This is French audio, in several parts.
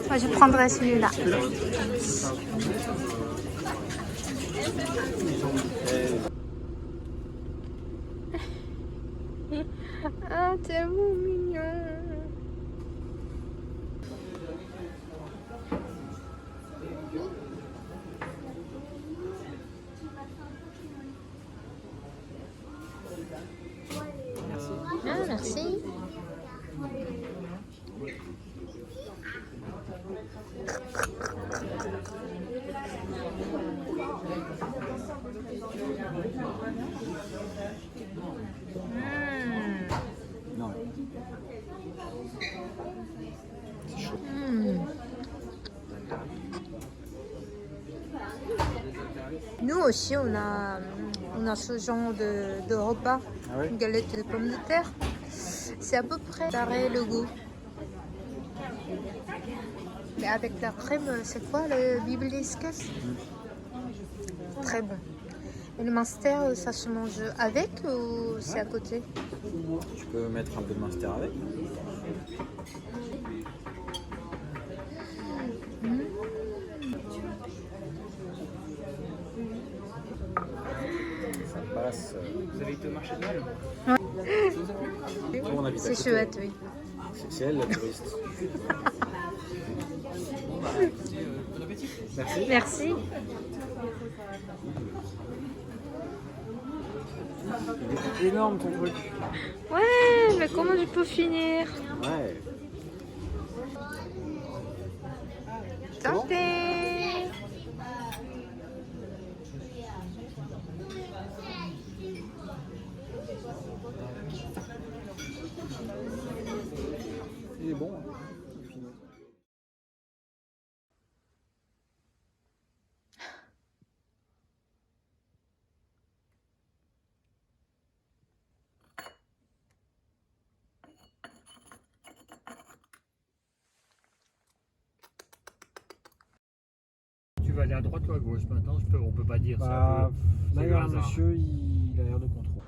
Moi, je prendrais celui-là. Ah, tellement mignon. Ah, merci. Non. Nous aussi, on a ce genre de repas, Ah ouais? une galette de pommes de terre. C'est à peu près pareil le goût. Mais avec la crème, c'est quoi le bibliscus? Très bon. Et le Munster, ça se mange avec ou c'est à côté? Tu peux mettre un peu de Munster avec. Ça passe. Vous avez été au marché de Noël? On habite à C'est côté. chouette, oui. C'est elle la touriste. Merci. Merci. Il est énorme ton truc. Ouais, mais comment je peux finir? Ouais. Santé. Il est bon. Hein. Tu vas aller à droite ou à gauche maintenant, on peut pas dire ça. Bah, C'est le d'ailleurs, hasard. monsieur, il a l'air de contrôler.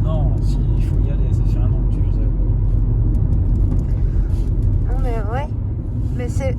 Non, s'il faut y aller, ça fait un an que tu les as. Non mais ouais. Mais c'est...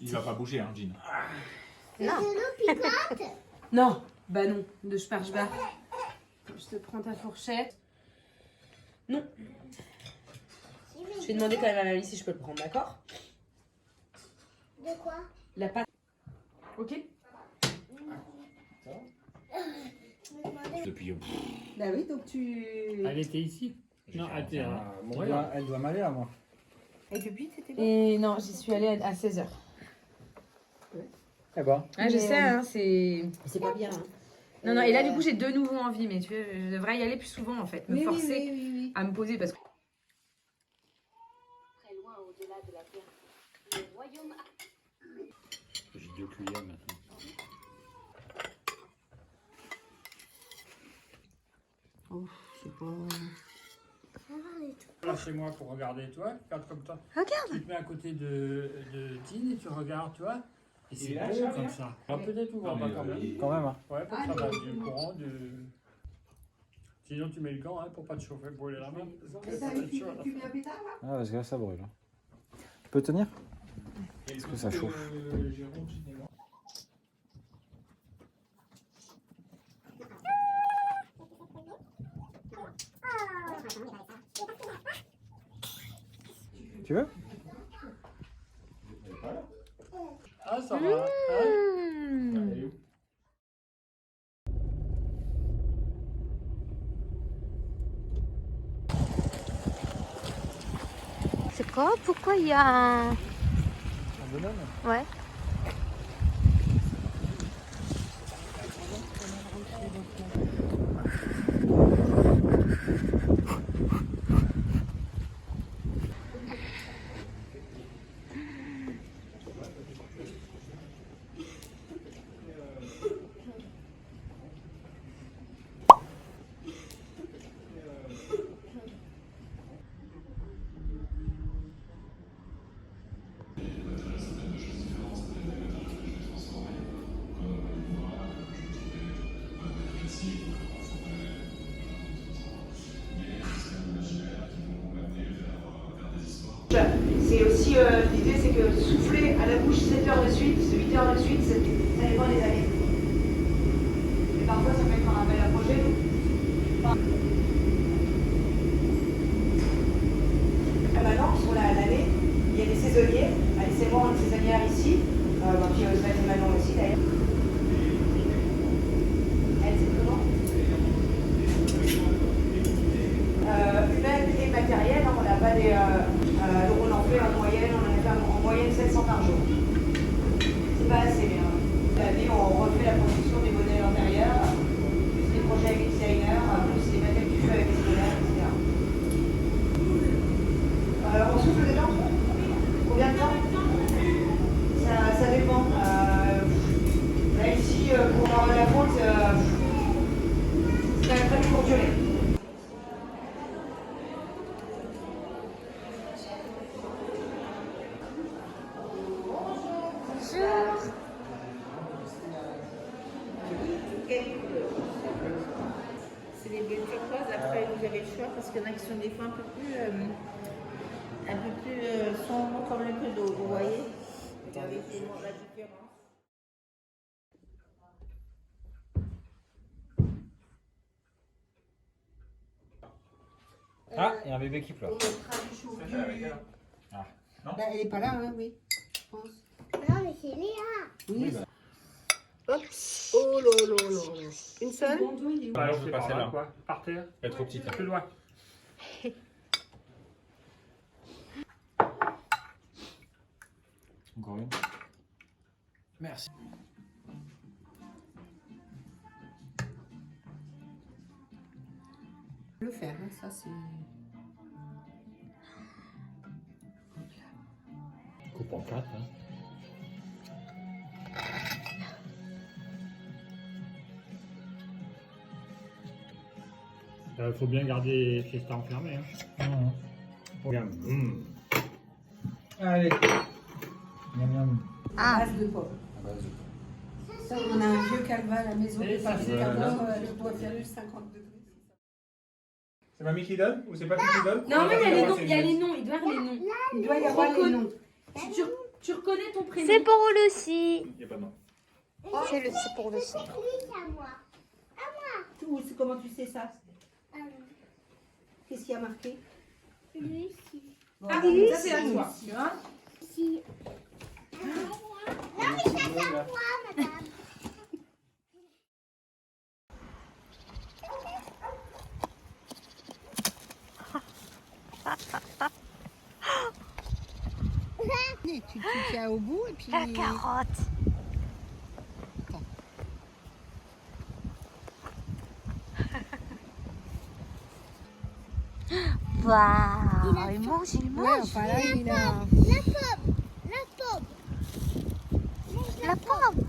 Il va pas bouger, hein, Jean. Non, bah non, de sparge-bar. Je te prends ta fourchette. Non. Je vais demander quand même à mamie si je peux le prendre, d'accord? De quoi? La pâte. Ok? Depuis. Bah oui, donc tu... Elle était ici. Non, elle était là. Elle doit m'aller à moi. Et depuis t'étais là? Et non, j'y suis allée à 16h. Eh ben. Ah, je sais, hein, c'est... C'est pas bien. Hein. Non, non, et là, du coup, j'ai de nouveau envie, mais tu vois, je devrais y aller plus souvent, en fait. Me forcer à me poser, parce que... Très loin au-delà de la terre. Le royaume J'ai 2 cuillères maintenant. Oh, c'est pas... Là chez moi pour regarder, toi. Regarde comme toi. Regarde. Tu te mets à côté de Tine et tu regardes, toi. Et c'est beau comme ça. Alors peut-être ouvrir pas quand même. Quand même, hein. Ouais, pour que ça passe du courant. Sinon tu mets le gant hein, pour pas te chauffer, brûler la main. Ah, parce que là, ça brûle. Tu peux tenir? Est-ce que ça chauffe? Jérôme, cinéma. Tu veux? Ah, ça va. Hein? Allez, où? C'est quoi? Pourquoi il y a un... Un bonhomme? Ouais. C'est aussi, l'idée c'est que souffler à la bouche 7 heures de suite, 8 heures de suite, ça dépend des années. Et parfois ça peut être un bel approché. Maintenant, sur l'année, il y a des saisonniers. Alice et moi, on est saisonnières ici. Puis Oswald et Manon aussi d'ailleurs. Elle, c'est comment humaine et matérielle, hein, on n'a pas des... donc on en fait en moyenne, on en a fait en moyenne 700 par jour. C'est pas assez bien. L'année, on refait la production des modèles intérieurs, plus les projets avec les designers, plus les maquettes du feu avec les scolaires, etc. On souffle dedans? Combien de temps? Ça dépend. Là ici, pour avoir la fonte, c'est quand même très courte durée. C'est les bleus turquoise. Après, vous avez le choix parce qu'il y en a qui sont des fois un peu plus sombres comme le peu d'eau. Vous voyez? Regardez vraiment la différence. Ah, il y a un bébé qui pleure. Bah, elle n'est pas là, hein, oui. Je pense. Non, mais c'est Léa. Oui. bah. Hop. Oh là là là. Une seule? Bah, je vais passer là. Quoi? Par terre. Elle est trop petite. Plus loin. Encore une. Merci. Le faire, hein, ça c'est. Coupe en 4. Hein. Faut bien garder Fiesta enfermé. Hein. Regarde. Allez. Miam miam. Ah, Base de pomme. À base de- Ça, on a un vieux calva à la maison. Et ça, C'est c'est je dois faire le 50 degrés. C'est mamie qui donne ou c'est pas qui donne? Non, mais il y a les noms, il y a les noms, il doit y avoir les noms. Il doit y avoir les noms. Tu reconnais ton prénom. c'est pour Lucie. Il n'y a pas de nom. C'est pour Lucie. Oui, à moi. Tout, c'est comment tu sais ça? Qu'est-ce qu'il y a marqué? Lucie. Bon, Ah, oui, ça c'est à toi. Tu vois? Si. Non, mais ça c'est à moi, madame. Tu tiens au bout et puis. La carotte. Waouh, il mange, il Ouais, mange. enfin là, il a. La pomme. La pomme. La pomme.